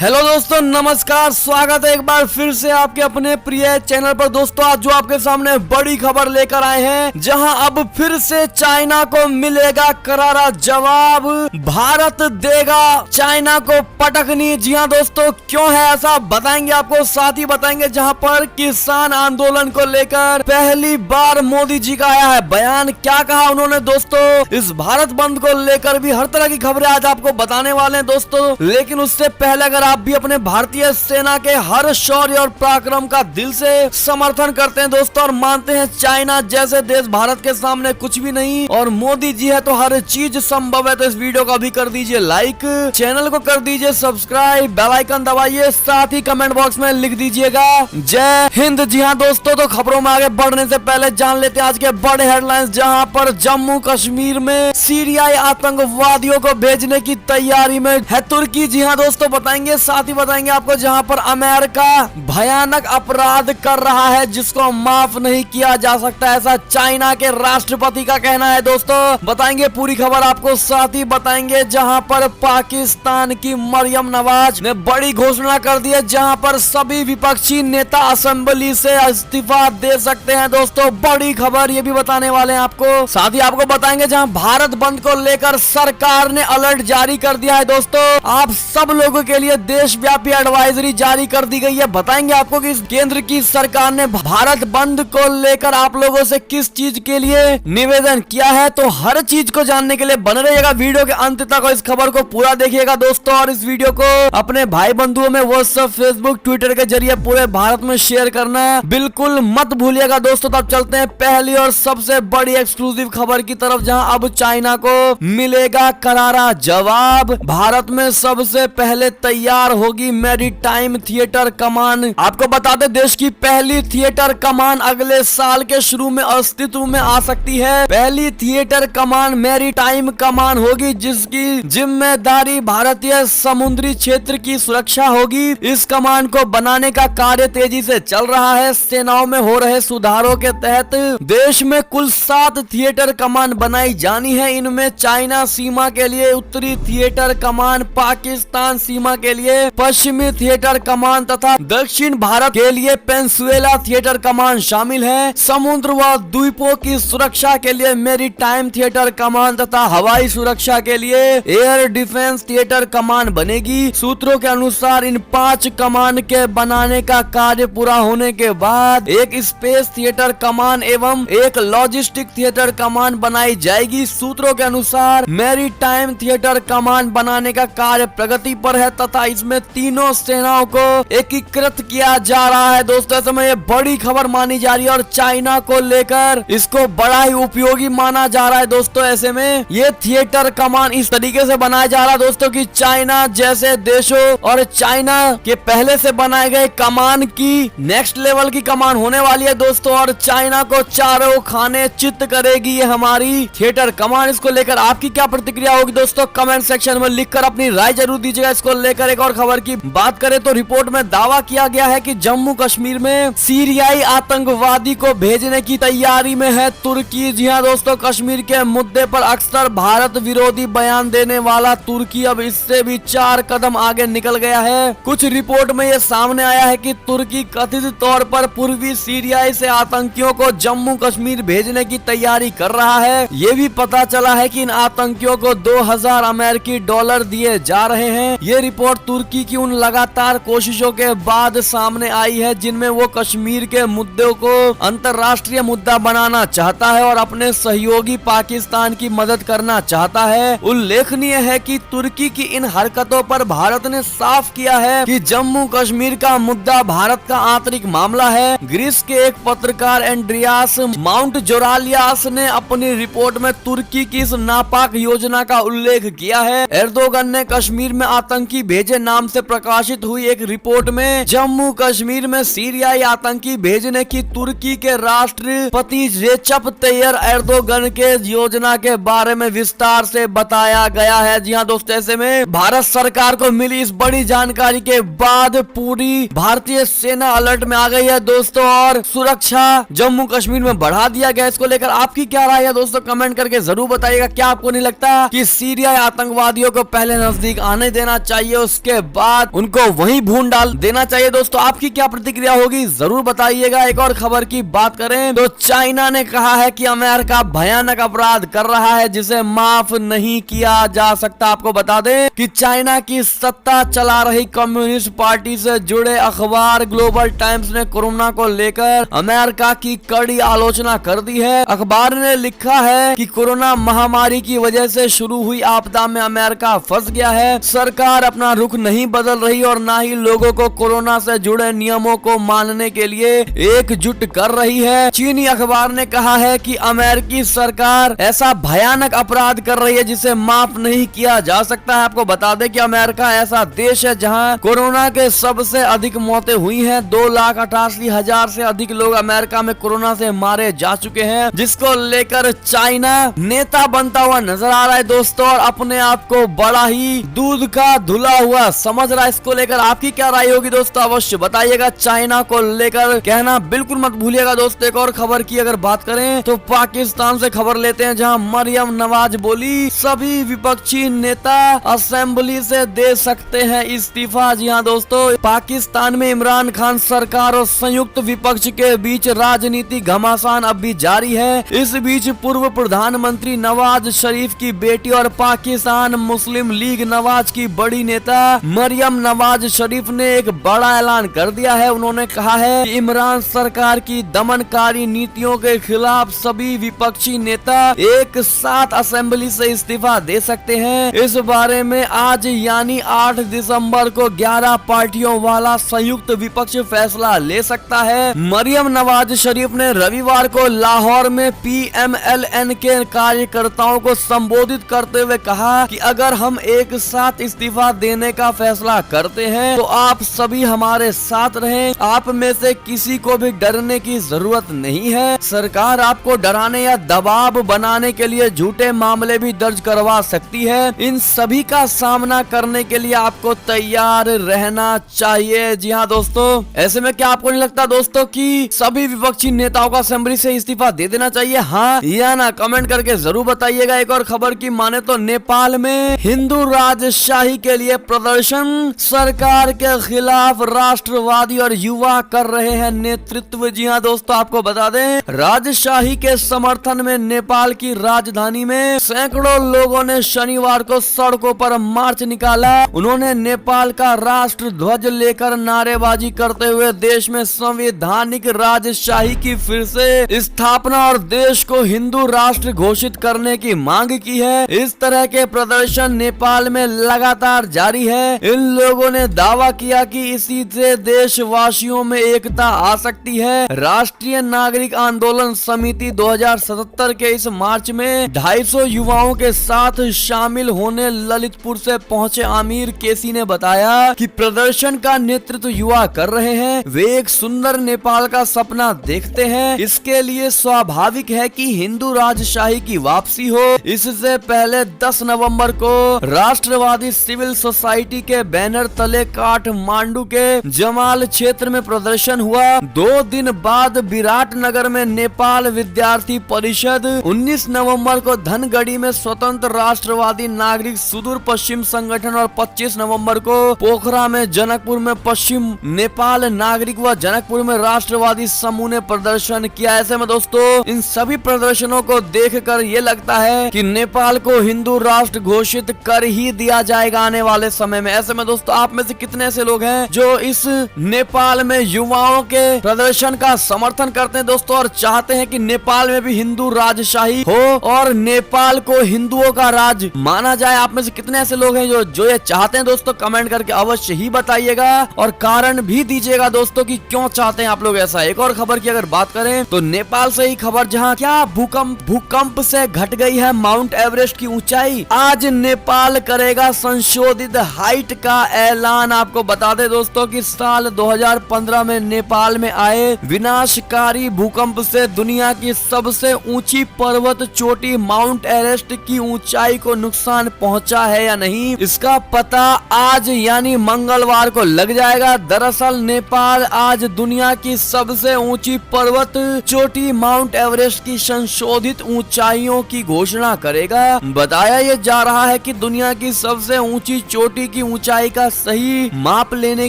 Hello दोस्तों, नमस्कार। स्वागत है एक बार फिर से आपके अपने प्रिय चैनल पर। दोस्तों आज जो आपके सामने बड़ी खबर लेकर आए हैं, जहां अब फिर से चाइना को मिलेगा करारा जवाब, भारत देगा चाइना को पटकनी। जी हां दोस्तों, क्यों है ऐसा बताएंगे आपको, साथ ही बताएंगे जहां पर किसान आंदोलन को लेकर पहली बार मोदी जी का आया है बयान। क्या कहा उन्होंने दोस्तों, इस भारत बंद को लेकर भी हर तरह की खबरें आज आपको बताने वाले हैं दोस्तों। लेकिन उससे पहले अगर आप भी अपने भारतीय सेना के हर शौर्य और पराक्रम का दिल से समर्थन करते हैं दोस्तों, और मानते हैं चाइना जैसे देश भारत के सामने कुछ भी नहीं और मोदी जी है तो हर चीज संभव है, तो इस वीडियो को अभी कर दीजिए लाइक, चैनल को कर दीजिए सब्सक्राइब, बेल आइकन दबाइए, साथ ही कमेंट बॉक्स में लिख दीजिएगा जय हिंद। जी हाँ दोस्तों, तो खबरों में आगे बढ़ने से पहले जान लेते हैं आज के बड़े हेडलाइंस, जहाँ पर जम्मू कश्मीर में सीरियाई आतंकवादियों को भेजने की तैयारी में है तुर्की। जी हाँ दोस्तों, बताएंगे साथ ही बताएंगे आपको जहां पर अमेरिका भयानक अपराध कर रहा है जिसको माफ नहीं किया जा सकता, ऐसा चाइना के राष्ट्रपति का कहना है दोस्तों। बताएंगे पूरी खबर आपको, साथ ही बताएंगे जहां पर पाकिस्तान की मरियम नवाज ने बड़ी घोषणा कर दी है, जहां पर सभी विपक्षी नेता असेंबली से इस्तीफा दे सकते हैं दोस्तों। बड़ी खबर ये भी बताने वाले हैं आपको। साथ ही आपको बताएंगे जहां भारत बंद को लेकर सरकार ने अलर्ट जारी कर दिया है दोस्तों। आप सब लोगों के लिए देशव्यापी एडवाइजरी जारी कर दी गई है। बताएंगे आपको कि केंद्र की सरकार ने भारत बंद को लेकर आप लोगों से किस चीज के लिए निवेदन किया है, तो हर चीज को जानने के लिए बने रहिएगा वीडियो के अंत तक और इस खबर को पूरा देखिएगा दोस्तों। और इस वीडियो को अपने भाई बंधुओं में व्हाट्सएप, फेसबुक, ट्विटर के जरिए पूरे भारत में शेयर करना बिल्कुल मत भूलिएगा दोस्तों। तब चलते हैं पहली और सबसे बड़ी एक्सक्लूसिव खबर की तरफ, जहां अब चाइना को मिलेगा करारा जवाब। भारत में सबसे पहले तैयार होगी मैरीटाइम थिएटर कमान। आपको बता दें, देश की पहली थिएटर कमान अगले साल के शुरू में अस्तित्व में आ सकती है। पहली थिएटर कमान मैरीटाइम कमान होगी, जिसकी जिम्मेदारी भारतीय समुद्री क्षेत्र की सुरक्षा होगी। इस कमान को बनाने का कार्य तेजी से चल रहा है। सेनाओं में हो रहे सुधारों के तहत देश में कुल 7 थिएटर कमान बनाई जानी है। इनमें चाइना सीमा के लिए उत्तरी थिएटर कमान, पाकिस्तान सीमा के लिए पश्चिमी थिएटर कमान तथा दक्षिण भारत के लिए पेंसुएला थिएटर कमान शामिल है। समुद्र व द्वीपों की सुरक्षा के लिए मैरीटाइम थिएटर कमान तथा हवाई सुरक्षा के लिए एयर डिफेंस थिएटर कमान बनेगी। सूत्रों के अनुसार इन 5 कमान के बनाने का कार्य पूरा होने के बाद एक स्पेस थिएटर कमान एवं एक लॉजिस्टिक थिएटर कमान बनाई जाएगी। सूत्रों के अनुसार मैरीटाइम थिएटर कमान बनाने का कार्य प्रगति पर है तथा इसमें तीनों सेनाओं को एकीकृत किया जा रहा है दोस्तों। ऐसे में ये बड़ी खबर मानी जा रही है और चाइना को लेकर इसको बड़ा ही उपयोगी माना जा रहा है दोस्तों। ऐसे में ये थिएटर कमान इस तरीके से बनाया जा रहा है दोस्तों कि चाइना जैसे देशों और चाइना के पहले से बनाए गए कमान की नेक्स्ट लेवल की कमान होने वाली है दोस्तों, और चाइना को चारों खाने चित्त करेगी ये हमारी थिएटर कमान। इसको लेकर आपकी क्या प्रतिक्रिया होगी दोस्तों, कमेंट सेक्शन में लिखकर अपनी राय जरूर दीजिएगा। इसको लेकर एक और खबर की बात करें तो रिपोर्ट में दावा किया गया है कि जम्मू कश्मीर में सीरियाई आतंकवादी को भेजने की तैयारी में है तुर्की। जी हां दोस्तों, कश्मीर के मुद्दे पर अक्सर भारत विरोधी बयान देने वाला तुर्की अब इससे भी 4 कदम आगे निकल गया है। कुछ रिपोर्ट में यह सामने आया है कि तुर्की कथित तौर पर पूर्वी सीरिया से आतंकियों को जम्मू कश्मीर भेजने की तैयारी कर रहा है। ये भी पता चला है कि इन आतंकियों को 2000 अमेरिकी डॉलर दिए जा रहे हैं। ये रिपोर्ट तुर्की की उन लगातार कोशिशों के बाद सामने आई है जिनमें वो कश्मीर के मुद्दे को अंतर्राष्ट्रीय मुद्दा बनाना चाहता है और अपने सहयोगी पाकिस्तान की मदद करना चाहता है। उल्लेखनीय है कि तुर्की की इन हरकतों पर भारत ने साफ किया है कि जम्मू कश्मीर का मुद्दा भारत का आंतरिक मामला है। ग्रीस के एक पत्रकार एंड्रियास माउंट जोरालियास ने अपनी रिपोर्ट में तुर्की की इस नापाक योजना का उल्लेख किया है। एर्दोगन ने कश्मीर में आतंकी भेजे नाम से प्रकाशित हुई एक रिपोर्ट में जम्मू कश्मीर में सीरियाई आतंकी भेजने की तुर्की के राष्ट्रपति रेचप तैयप एर्दोगन के योजना के बारे में विस्तार से बताया गया है। जी हाँ दोस्तों, ऐसे में भारत सरकार को मिली इस बड़ी जानकारी के बाद पूरी भारतीय सेना अलर्ट में आ गई है दोस्तों और सुरक्षा जम्मू कश्मीर में बढ़ा दिया गया। इसको लेकर आपकी क्या राय है दोस्तों, कमेंट करके जरूर बताइएगा। क्या आपको नहीं लगता कि सीरियाई आतंकवादियों को पहले नजदीक आने देना चाहिए, उसके के बाद उनको वहीं भून डाल देना चाहिए। दोस्तों आपकी क्या प्रतिक्रिया होगी जरूर बताइएगा। एक और खबर की बात करें तो चाइना ने कहा है कि अमेरिका भयानक अपराध कर रहा है जिसे माफ नहीं किया जा सकता। आपको बता दें कि चाइना की सत्ता चला रही कम्युनिस्ट पार्टी से जुड़े अखबार ग्लोबल टाइम्स ने कोरोना को लेकर अमेरिका की कड़ी आलोचना कर दी है। अखबार ने लिखा है कि कोरोना महामारी की वजह से शुरू हुई आपदा में अमेरिका फंस गया है। सरकार अपना रुख नहीं बदल रही और ना ही लोगों को कोरोना से जुड़े नियमों को मानने के लिए एकजुट कर रही है। चीनी अखबार ने कहा है कि अमेरिकी सरकार ऐसा भयानक अपराध कर रही है जिसे माफ नहीं किया जा सकता है। आपको बता दें कि अमेरिका ऐसा देश है जहां कोरोना के सबसे अधिक मौतें हुई हैं। 2,88,000 से अधिक लोग अमेरिका में कोरोना से मारे जा चुके हैं, जिसको लेकर चाइना नेता बनता हुआ नजर आ रहा है दोस्तों, और अपने आप को बड़ा ही दूध का धुला हुआ समझ रहा है। इसको लेकर आपकी क्या राय होगी दोस्तों अवश्य बताइएगा। चाइना को लेकर कहना बिल्कुल मत भूलिएगा दोस्तों। एक और खबर की अगर बात करें तो पाकिस्तान से खबर लेते हैं, जहां मरियम नवाज बोली सभी विपक्षी नेता असेंबली से दे सकते हैं इस्तीफा। जी हां दोस्तों, पाकिस्तान में इमरान खान सरकार और संयुक्त विपक्ष के बीच राजनीति घमासान अब भी जारी है। इस बीच पूर्व प्रधानमंत्री नवाज शरीफ की बेटी और पाकिस्तान मुस्लिम लीग नवाज की बड़ी नेता मरियम नवाज शरीफ ने एक बड़ा ऐलान कर दिया है। उन्होंने कहा है कि इमरान सरकार की दमनकारी नीतियों के खिलाफ सभी विपक्षी नेता एक साथ असेंबली से इस्तीफा दे सकते हैं। इस बारे में आज यानी 8 दिसंबर को 11 पार्टियों वाला संयुक्त विपक्ष फैसला ले सकता है। मरियम नवाज शरीफ ने रविवार को लाहौर में PMLN के कार्यकर्ताओं को संबोधित करते हुए कहा कि अगर हम एक साथ इस्तीफा देने का फैसला करते हैं तो आप सभी हमारे साथ रहें। आप में से किसी को भी डरने की जरूरत नहीं है। सरकार आपको डराने या दबाव बनाने के लिए झूठे मामले भी दर्ज करवा सकती है। इन सभी का सामना करने के लिए आपको तैयार रहना चाहिए। जी हाँ दोस्तों, ऐसे में क्या आपको नहीं लगता दोस्तों कि सभी विपक्षी नेताओं को असेंबली से इस्तीफा दे देना चाहिए, हाँ या ना? कमेंट करके जरूर बताइएगा। एक और खबर की माने तो नेपाल में हिंदू राजशाही के लिए प्रदर्शन, सरकार के खिलाफ राष्ट्रवादी और युवा कर रहे हैं नेतृत्व। जी हाँ दोस्तों, आपको बता दें राजशाही के समर्थन में नेपाल की राजधानी में सैकड़ों लोगों ने शनिवार को सड़कों पर मार्च निकाला। उन्होंने नेपाल का राष्ट्र ध्वज लेकर नारेबाजी करते हुए देश में संवैधानिक राजशाही की फिर से स्थापना और देश को हिंदू राष्ट्र घोषित करने की मांग की है। इस तरह के प्रदर्शन नेपाल में लगातार जारी है। इन लोगों ने दावा किया कि इसी से देशवासियों में एकता आ सकती है। राष्ट्रीय नागरिक आंदोलन समिति 2077 के इस मार्च में 250 युवाओं के साथ शामिल होने ललितपुर से पहुंचे आमिर केसी ने बताया कि प्रदर्शन का नेतृत्व युवा कर रहे हैं। वे एक सुंदर नेपाल का सपना देखते हैं। इसके लिए स्वाभाविक है कि हिंदू राजशाही की वापसी हो। इससे पहले 10 नवंबर को राष्ट्रवादी सिविल सोसाइटी के बैनर तले काठमांडू के जमाल क्षेत्र में प्रदर्शन हुआ। 2 दिन बाद विराटनगर में नेपाल विद्यार्थी परिषद, 19 नवंबर को धनगढ़ी में स्वतंत्र राष्ट्रवादी नागरिक सुदूर पश्चिम संगठन और 25 नवंबर को पोखरा में जनकपुर में पश्चिम नेपाल नागरिक व जनकपुर में राष्ट्रवादी समूह ने प्रदर्शन किया। ऐसे में दोस्तों इन सभी प्रदर्शनों को देखकर ये लगता है कि नेपाल को हिंदू राष्ट्र घोषित कर ही दिया जाएगा आने वाले समय में। ऐसे में दोस्तों आप में से कितने ऐसे लोग हैं जो इस नेपाल में युवाओं के प्रदर्शन का समर्थन करते हैं दोस्तों, और चाहते हैं कि नेपाल में भी हिंदू राजशाही हो और नेपाल को हिंदुओं का राज माना जाए? आप में से कितने ऐसे लोग हैं जो ये चाहते हैं दोस्तों? कमेंट करके अवश्य ही बताइएगा और कारण भी दीजिएगा दोस्तों कि क्यों चाहते हैं आप लोग ऐसा। एक और खबर की अगर बात करें तो नेपाल से ही खबर, जहां क्या भूकंप से घट गई है माउंट एवरेस्ट की ऊंचाई। आज नेपाल करेगा संशोधित हाइट का ऐलान। आपको बता दें दोस्तों कि साल 2015 में नेपाल में आए विनाशकारी भूकंप से दुनिया की सबसे ऊंची पर्वत चोटी माउंट एवरेस्ट की ऊंचाई को नुकसान पहुंचा है या नहीं, इसका पता आज यानी मंगलवार को लग जाएगा। दरअसल नेपाल आज दुनिया की सबसे ऊंची पर्वत चोटी माउंट एवरेस्ट की संशोधित ऊंचाइयों की घोषणा करेगा। बताया ये जा रहा है कि दुनिया की सबसे ऊंची चोटी की ऊंचाई का सही माप लेने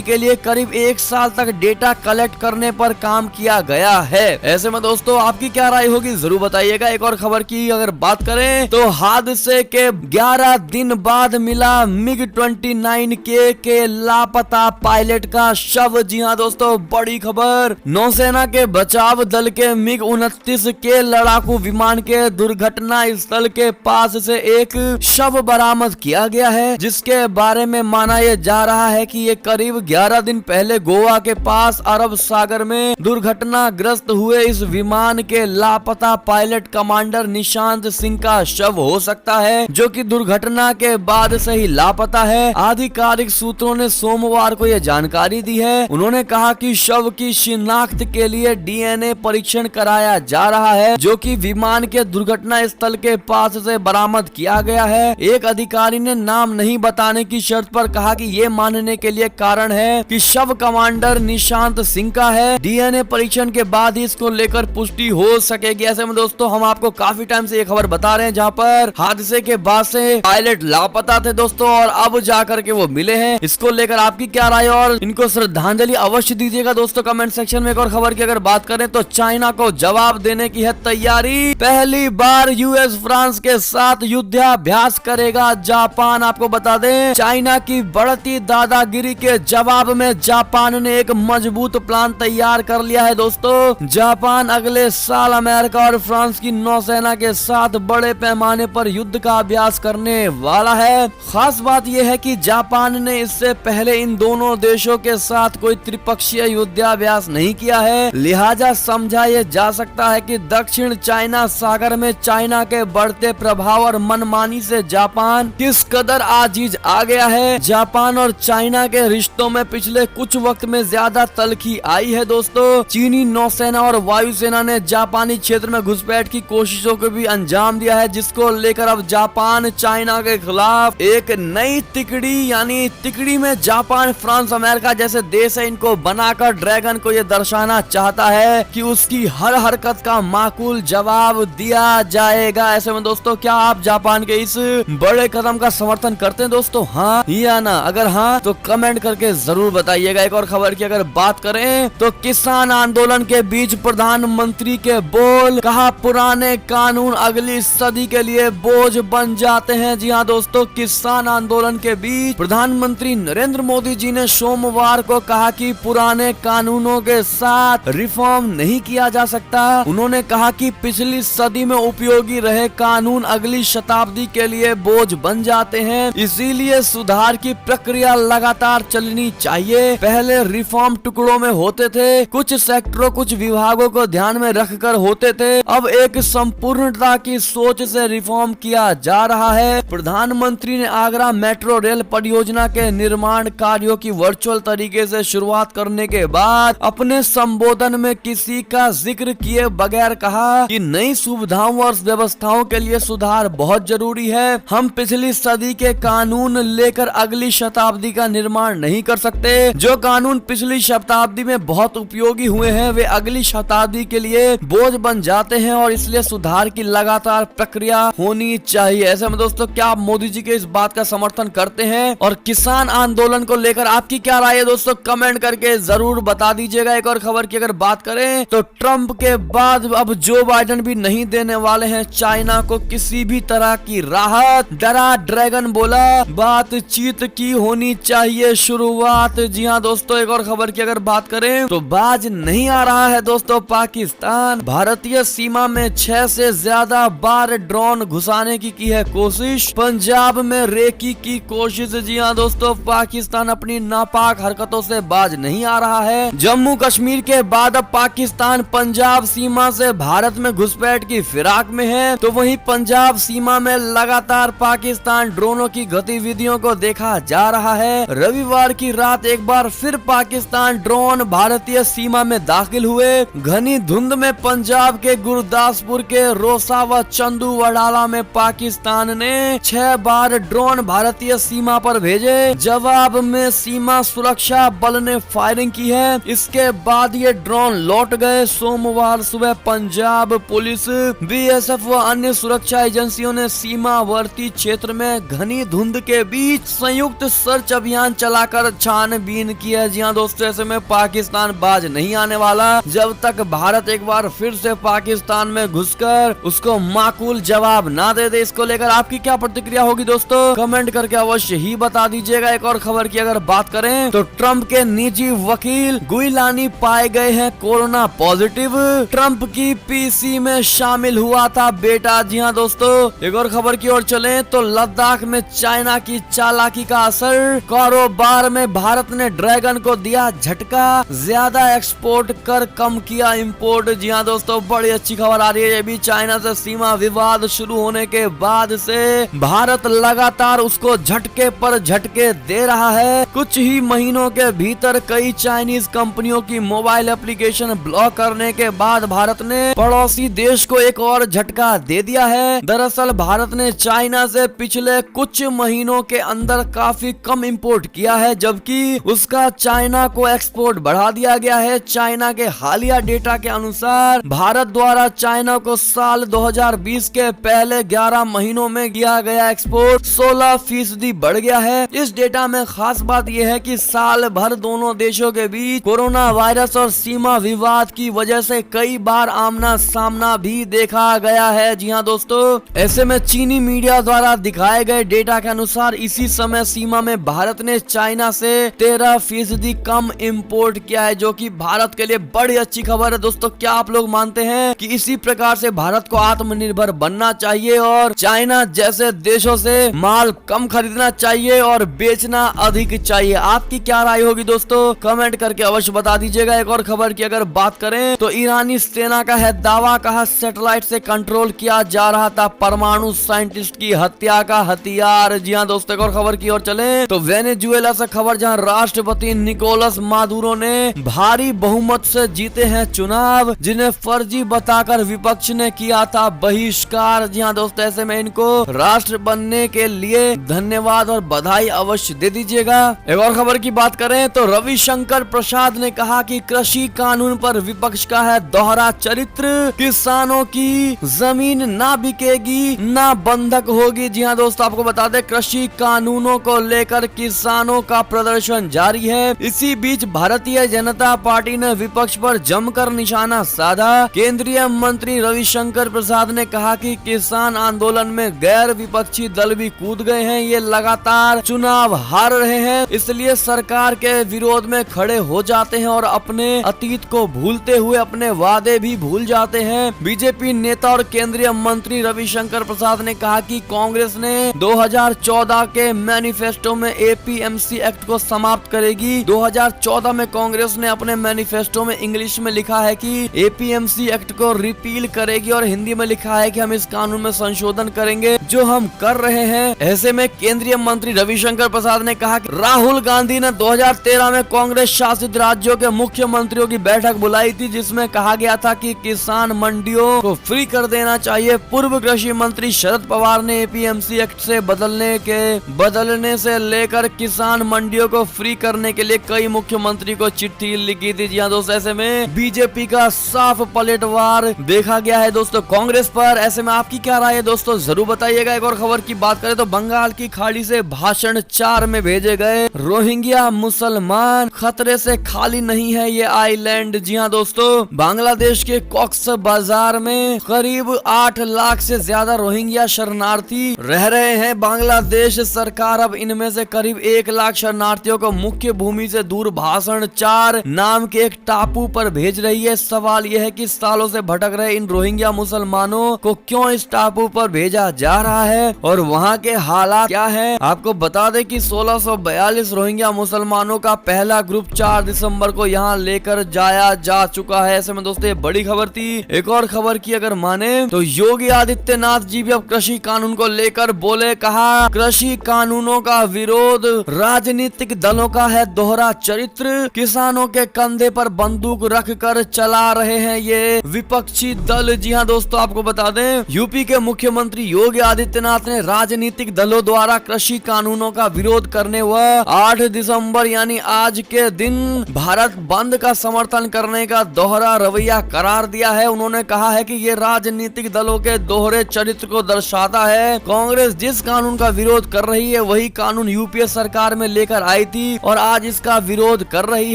के लिए करीब 1 साल तक डेटा कलेक्ट करने पर काम किया गया है। ऐसे में दोस्तों आपकी क्या राय होगी जरूर बताइएगा। एक और खबर की अगर बात करें तो हादसे के 11 दिन बाद मिला MiG-29K के लापता पायलट का शव। जी हाँ दोस्तों, बड़ी खबर। नौसेना के बचाव दल के MiG-29 के लड़ाकू विमान के दुर्घटना स्थल के पास से एक शव बरामद किया गया है, जिसके बारे में माना यह जा रहा है कि ये करीब 11 दिन पहले गोवा के पास अरब सागर में दुर्घटनाग्रस्त हुए इस विमान के लापता पायलट कमांडर निशांत सिंह का शव हो सकता है, जो कि दुर्घटना के बाद से ही लापता है। आधिकारिक सूत्रों ने सोमवार को यह जानकारी दी है। उन्होंने कहा कि शव की शिनाख्त के लिए DNA परीक्षण कराया जा रहा है, जो कि विमान के दुर्घटना स्थल के पास से बरामद किया गया है। एक अधिकारी ने नाम नहीं बताने की शर्त पर कहा कि ये मानने के लिए कारण है कि शव कमांडर निशांत सिंह का है। DNA परीक्षण के बाद ही इसको लेकर पुष्टि हो सकेगी। ऐसे में दोस्तों हम आपको काफी टाइम से ये खबर बता रहे हैं, जहाँ पर हादसे के बाद से पायलट लापता थे दोस्तों, और अब जाकर के वो मिले हैं। इसको लेकर आपकी क्या राय और इनको श्रद्धांजलि अवश्य दीजिएगा दोस्तों कमेंट सेक्शन में। एक और खबर की अगर बात करें तो चाइना को जवाब देने की है तैयारी। पहली बार यूएस फ्रांस के साथ युद्धाभ्यास करेगा जापान। आपको बता दें, चाइना की बढ़ती दादागिरी के जवाब में जापान ने एक मजबूत प्लान तैयार कर लिया है दोस्तों। जापान अगले साल अमेरिका और फ्रांस की नौसेना के साथ बड़े पैमाने पर युद्ध का अभ्यास करने वाला है। खास बात यह है कि जापान ने इससे पहले इन दोनों देशों के साथ कोई त्रिपक्षीय युद्धाभ्यास नहीं किया है, लिहाजा समझा यह जा सकता है कि दक्षिण चाइना सागर में चाइना के बढ़ते प्रभाव और मनमानी से जापान किस कदर आजीज आ गया है। जापान और चाइना के रिश्तों में पिछले कुछ वक्त में ज्यादा तलखी आई है दोस्तों। चीनी नौसेना और वायुसेना ने जापानी क्षेत्र में घुसपैठ की कोशिशों को भी अंजाम दिया है, जिसको लेकर अब जापान चाइना के खिलाफ एक नई तिकड़ी, यानी तिकड़ी में जापान, फ्रांस, अमेरिका जैसे देश है, इनको बनाकर ड्रैगन को ये दर्शाना चाहता है कि उसकी हर हरकत का माकूल जवाब दिया जाएगा। ऐसे में दोस्तों क्या आप जापान के इस बड़े कदम का समर्थन करते हैं दोस्तों, हाँ या ना? अगर हाँ तो कमेंट करके जरूर बताइएगा। एक और खबर की अगर बात करें तो किसान आंदोलन के बीच प्रधानमंत्री के बोल, कहा पुराने कानून अगली सदी के लिए बोझ बन जाते हैं। जी हाँ दोस्तों, किसान आंदोलन के बीच प्रधानमंत्री नरेंद्र मोदी जी ने सोमवार को कहा कि पुराने कानूनों के साथ रिफॉर्म नहीं किया जा सकता। उन्होंने कहा कि पिछली सदी में उपयोगी रहे कानून अगली शताब्दी के लिए बोझ बन जाते हैं, इसीलिए सुधार की प्रक्रिया लगातार चलनी चाहिए। पहले रिफॉर्म टुकड़ों में होते थे, कुछ सेक्टरों, कुछ विभागों को ध्यान में रखकर होते थे, अब एक संपूर्णता की सोच से रिफॉर्म किया जा रहा है। प्रधानमंत्री ने आगरा मेट्रो रेल परियोजना के निर्माण कार्यों की वर्चुअल तरीके से शुरुआत करने के बाद अपने संबोधन में किसी का जिक्र किए बगैर कहा कि नई सुविधाओं और व्यवस्थाओं के लिए सुधार बहुत जरूरी है। हम पिछली सदी के कानून लेकर अगली शताब्दी का निर्माण नहीं कर सकते। जो कानून पिछली शताब्दी में बहुत उपयोगी हुए हैं वे अगली शताब्दी के लिए बोझ बन जाते हैं, और इसलिए सुधार की लगातार प्रक्रिया होनी चाहिए। ऐसे में दोस्तों क्या आप मोदी जी के इस बात का समर्थन करते हैं, और किसान आंदोलन को लेकर आपकी क्या राय है दोस्तों, कमेंट करके जरूर बता दीजिएगा। एक और खबर की अगर बात करें तो ट्रंप के बाद अब जो बाइडेन भी नहीं देने वाले हैं चाइना को किसी भी तरह की राहत। डरा ड्रैगन बोला बातचीत की होनी चाहिए शुरुआत। जी हाँ दोस्तों, एक और खबर की अगर बात करें तो बाज नहीं आ रहा है दोस्तों पाकिस्तान। भारतीय सीमा में 6 से ज्यादा बार ड्रोन घुसाने की है कोशिश। पंजाब में रेकी की कोशिश। जी हाँ दोस्तों, पाकिस्तान अपनी नापाक हरकतों से बाज नहीं आ रहा है। जम्मू कश्मीर के बाद अब पाकिस्तान पंजाब सीमा से भारत में घुसपैठ की फिराक में है, तो वहीं पंजाब सीमा में लगातार पाकिस्तान ड्रोनों की गतिविधियों को देखा जा रहा है। रविवार की रात एक बार फिर पाकिस्तान ड्रोन भारतीय सीमा में दाखिल हुए। घनी धुंध में पंजाब के गुरदासपुर के रोसा व चंदू वडाला में पाकिस्तान ने 6 बार ड्रोन भारतीय सीमा पर भेजे। जवाब में सीमा सुरक्षा बल ने फायरिंग की है। इसके बाद ये ड्रोन लौट गए। सोमवार सुबह पंजाब पुलिस, BSF व अन्य सुरक्षा एजेंसियों ने सीमावर्ती क्षेत्र में घनी धुंध के बीच संयुक्त सर्च अभियान चलाकर छानबीन की है। जी हाँ दोस्तों, ऐसे में पाकिस्तान बाज नहीं आने वाला जब तक भारत एक बार फिर से पाकिस्तान में घुसकर उसको माकूल जवाब ना दे दे। इसको लेकर आपकी क्या प्रतिक्रिया होगी दोस्तों, कमेंट करके अवश्य ही बता दीजिएगा। एक और खबर की अगर बात करें तो ट्रंप के निजी वकील गुइलानी पाए गए हैं कोरोना पॉजिटिव। ट्रंप की पीसी में शामिल हुआ था बेटा। जी हाँ दोस्तों, एक और खबर की ओर चलें तो लद्दाख में चाइना की चालाकी का असर, कारोबार में भारत ने ड्रैगन को दिया झटका, ज्यादा एक्सपोर्ट कर कम किया इंपोर्ट। जी हाँ दोस्तों, बड़ी अच्छी खबर आ रही है। ये भी चाइना से सीमा विवाद शुरू होने के बाद से भारत लगातार उसको झटके पर झटके दे रहा है। कुछ ही महीनों के भीतर कई चाइनीज कंपनियों की मोबाइल एप्लीकेशन ब्लॉक करने के बाद भारत ने पड़ोसी देश को एक और झटका दे दिया है। दरअसल भारत ने चाइना से पिछले कुछ महीनों के अंदर काफी कम इंपोर्ट किया है, जबकि उसका चाइना को एक्सपोर्ट बढ़ा दिया गया है। चाइना के हालिया डेटा के अनुसार भारत द्वारा चाइना को साल 2020 के पहले 11 महीनों में किया गया एक्सपोर्ट 16% बढ़ गया है। इस डेटा में खास बात यह है कि साल भर दोनों देशों के बीच कोरोना वायरस और सीमा विवाद की वजह से कई बार आमना सामना भी देखा गया है। जी हाँ दोस्तों, ऐसे में चीनी मीडिया द्वारा दिखाए गए डेटा के अनुसार इसी समय सीमा में भारत ने चाइना से 13% कम इंपोर्ट किया है, जो कि भारत के लिए बड़ी अच्छी खबर है। दोस्तों, क्या आप लोग मानते हैं कि इसी प्रकार से भारत को आत्मनिर्भर बनना चाहिए और चाइना जैसे देशों से माल कम खरीदना चाहिए और बेचना अधिक चाहिए? आपकी क्या राय होगी दोस्तों, कमेंट करके अवश्य बता दीजिएगा। एक और खबर की अगर बात करें तो ईरानी सेना का है दावा, कहा सैटेलाइट से कंट्रोल किया जा रहा था परमाणु साइंटिस्ट की हत्या का हथियार। जी हाँ दोस्तों, एक और खबर की ओर चलें तो वेनेजुएला से खबर, जहां राष्ट्रपति निकोलस मादुरो ने भारी बहुमत से जीते हैं चुनाव, जिन्हें फर्जी बताकर विपक्ष ने किया था बहिष्कार। जी हाँ दोस्तों, ऐसे में इनको राष्ट्र बनने के लिए धन्यवाद और बधाई अवश्य दे दीजिएगा। एक और खबर की बात करें तो रविशंकर प्रसाद ने कहा कि कृषि कानून पर विपक्ष का है दोहरा चरित्र, किसानों की जमीन ना बिकेगी ना बंधक होगी। जी हाँ दोस्तों, आपको बता दें कृषि कानूनों को लेकर किसानों का प्रदर्शन जारी है। इसी बीच भारतीय जनता पार्टी ने विपक्ष पर जमकर निशाना साधा। केंद्रीय मंत्री रविशंकर प्रसाद ने कहा कि किसान आंदोलन में गैर विपक्षी दल भी कूद गए हैं, ये लगातार चुनाव हार रहे हैं, इसलिए सरकार के विरोध में खड़े हो जाते हैं और अपने अतीत को भूलते हुए अपने वादे भी भूल जाते हैं। बीजेपी नेता और केंद्रीय मंत्री रविशंकर प्रसाद ने कहा कि कांग्रेस ने 2014 के मैनिफेस्टो में एपीएमसी एक्ट को समाप्त करेगी। 2014 में कांग्रेस ने अपने मैनिफेस्टो में इंग्लिश में लिखा है कि एपीएमसी एक्ट को रिपील करेगी और हिंदी में लिखा है कि हम इस कानून में संशोधन करेंगे, जो हम कर रहे हैं। ऐसे में केंद्रीय मंत्री रविशंकर प्रसाद ने कहा कि राहुल गांधी ने 2013 में कांग्रेस शासित राज्यों के मुख्यमंत्रियों की बैठक बुलाई थी, जिसमें कहा गया था कि किसान मंडियों को फ्री कर देना चाहिए। पूर्व कृषि मंत्री शरद पवार ने एपीएमसी एक्ट से बदलने से लेकर किसान मंडियों को फ्री करने के लिए कई मुख्यमंत्री को चिट्ठी लिखी थी। जी हाँ दोस्तों, ऐसे में बीजेपी का साफ पलटवार देखा गया है दोस्तों कांग्रेस पर। ऐसे में आपकी क्या राय है दोस्तों, जरूर बताइएगा। एक और खबर की बात करें तो बंगाल की खाड़ी से भाषण 4 में भेजे गए रोहिंग्या मुसलमान, खतरे से खाली नहीं है ये आइलैंड। जी हाँ दोस्तों, बांग्लादेश के कॉक्स बाजार में करीब 8 लाख से ज्यादा रोहिंग्या शरणार्थी रह रहे हैं। बांग्लादेश सरकार अब इनमें से करीब 1 लाख शरणार्थियों को मुख्य भूमि से दूर भाषण 4 नाम के एक टापू पर भेज रही है। सवाल यह है कि सालों से भटक रहे इन रोहिंग्या मुसलमानों को क्यों इस टापू पर भेजा जा रहा है और वहाँ के हालात क्या है? आपको बता दें कि 1642 रोहिंग्या मुसलमानों का पहला ग्रुप 4 दिसंबर को यहाँ लेकर जाया जा चुका है। ऐसे में दोस्तों ये बड़ी खबर थी। एक और खबर की अगर माने तो योगी आदित्यनाथ जी भी अब कृषि कानून को लेकर बोले, कहा कृषि कानूनों का विरोध राजनीतिक दलों का है दोहरा चरित्र, किसानों के कंधे पर बंदूक रखकर चला रहे हैं ये विपक्षी दल। जी हाँ दोस्तों, आपको बता दें यूपी के मुख्यमंत्री योगी आदित्यनाथ ने राजनीतिक दलों द्वारा कृषि कानूनों का विरोध करने व 8 दिसंबर यानी आज के दिन भारत बंद का समर्थन करने का दोहरा रवैया करार दिया है। उन्होंने कहा है कि ये राजनीतिक दलों के दोहरे चरित्र को दर्शाता है। कांग्रेस जिस कानून का विरोध कर रही है वही कानून यूपीए सरकार में लेकर आई थी और आज इसका विरोध कर रही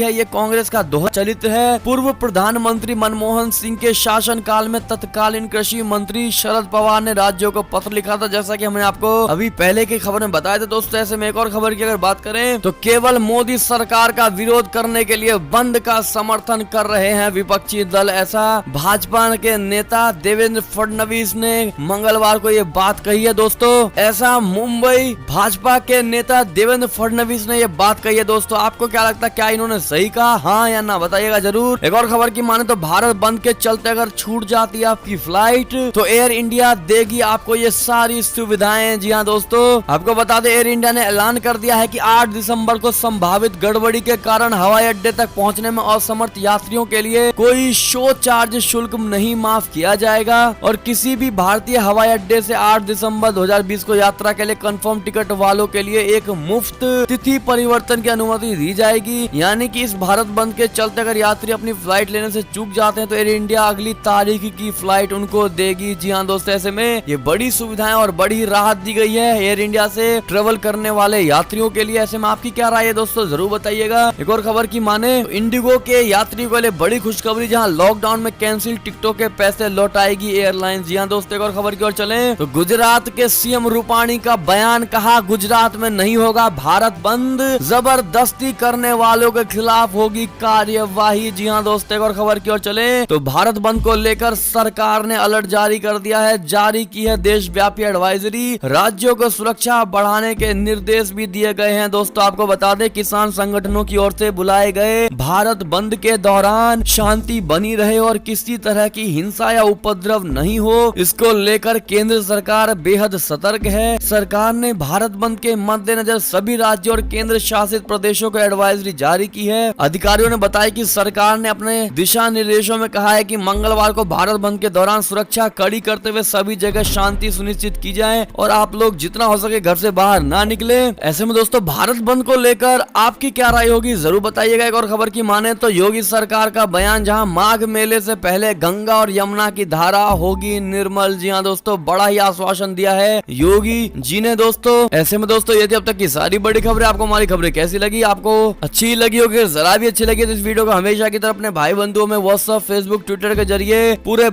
है। ये कांग्रेस का दोहरा चरित्र है। पूर्व प्रधानमंत्री मनमोहन सिंह के शासन काल में तत्कालीन कृषि मंत्री शरद पवार ने राज्यों को पत्र लिखा था, जैसा कि हमने आपको अभी पहले की खबर में बताया था दोस्तों। ऐसे में एक और खबर की अगर बात करें तो केवल मोदी सरकार का विरोध करने के लिए बंद का समर्थन कर रहे हैं विपक्षी दल, ऐसा भाजपा के नेता देवेंद्र फडणवीस ने मंगलवार को ये बात कही है दोस्तों। ऐसा मुंबई भाजपा के नेता देवेंद्र फडणवीस ने ये बात कही है दोस्तों। आपको क्या लगता है, क्या इन्होंने सही कहा, हाँ या ना, बताइएगा जरूर। एक और खबर की माने तो भारत बंद के चलते अगर छूट जाती है आपकी फ्लाइट तो एयर इंडिया देगी आपको ये सारी सुविधाएं। जी हाँ दोस्तों, आपको बता दें एयर इंडिया ने ऐलान कर दिया है कि 8 दिसंबर को संभावित गड़बड़ी के कारण हवाई अड्डे तक पहुंचने में असमर्थ यात्रियों के लिए कोई शो चार्ज शुल्क नहीं माफ किया जाएगा और किसी भी भारतीय हवाई अड्डे से 8 दिसंबर 2020 को यात्रा के लिए कंफर्म टिकट वालों के लिए एक मुफ्त तिथि परिवर्तन की अनुमति दी जाएगी। यानी कि इस भारत बंद के चलते अगर यात्री अपनी फ्लाइट लेने से चूक जाते हैं तो एयर इंडिया अगली तारीख की फ्लाइट उनको देगी। जी हाँ दोस्तों, ऐसे में ये बड़ी सुविधाएं और बड़ी राहत दी गई है एयर इंडिया से ट्रेवल करने वाले यात्रियों के लिए। ऐसे में आपकी क्या राय है दोस्तों, जरूर बताइएगा। एक और खबर की माने इंडिगो के यात्रियों के लिए बड़ी खुशखबरी, जहां लॉकडाउन में कैंसिल टिकटों के पैसे लौटाएगी एयरलाइन। जी हाँ दोस्तों, एक और खबर की ओर चलें तो गुजरात के सीएम रूपाणी का बयान, कहा गुजरात में नहीं होगा भारत बंद, जबरदस्ती करने वालों के खिलाफ होगी कार्यवाही। जी हाँ दोस्तों, एक और खबर की ओर चलें तो भारत बंद को लेकर सरकार ने अलर्ट जारी कर दिया है, जारी की है देशव्यापी एडवाइजरी, राज्यों को सुरक्षा बढ़ाने के निर्देश भी दिए गए हैं। दोस्तों आपको बता दें किसान संगठनों की ओर से बुलाए गए भारत बंद के दौरान शांति बनी रहे और किसी तरह की हिंसा या उपद्रव नहीं हो, इसको लेकर केंद्र सरकार बेहद सतर्क है। सरकार ने भारत बंद के मद्देनजर सभी राज्यों और केंद्र शासित प्रदेशों को एडवाइजरी जारी की है। अधिकारियों ने बताया कि सरकार ने अपने दिशा निर्देशों में कहा है कि मंगलवार को भारत बंद के दौरान सुरक्षा कड़ी करते हुए सभी जगह शांति सुनिश्चित की जाए और आप लोग जितना हो सके घर से बाहर ना निकले। ऐसे में दोस्तों भारत बंद को लेकर आपकी क्या राय होगी, जरूर बताइएगा। एक और खबर की माने तो योगी सरकार का बयान, जहां माघ मेले से पहले गंगा और यमुना की धारा होगी निर्मल। जी हाँ दोस्तों, बड़ा ही आश्वासन दिया है योगी जी ने दोस्तों। ऐसे में दोस्तों ये थी अब तक की सारी बड़ी खबरें। आपको हमारी खबरें कैसी लगी, आपको अच्छी लगी होगी, जरा भी अच्छी लगी तो इस वीडियो को हमेशा की तरह अपने भाई बंधुओं में व्हाट्सएप, फेसबुक, ट्विटर के जरिए पूरे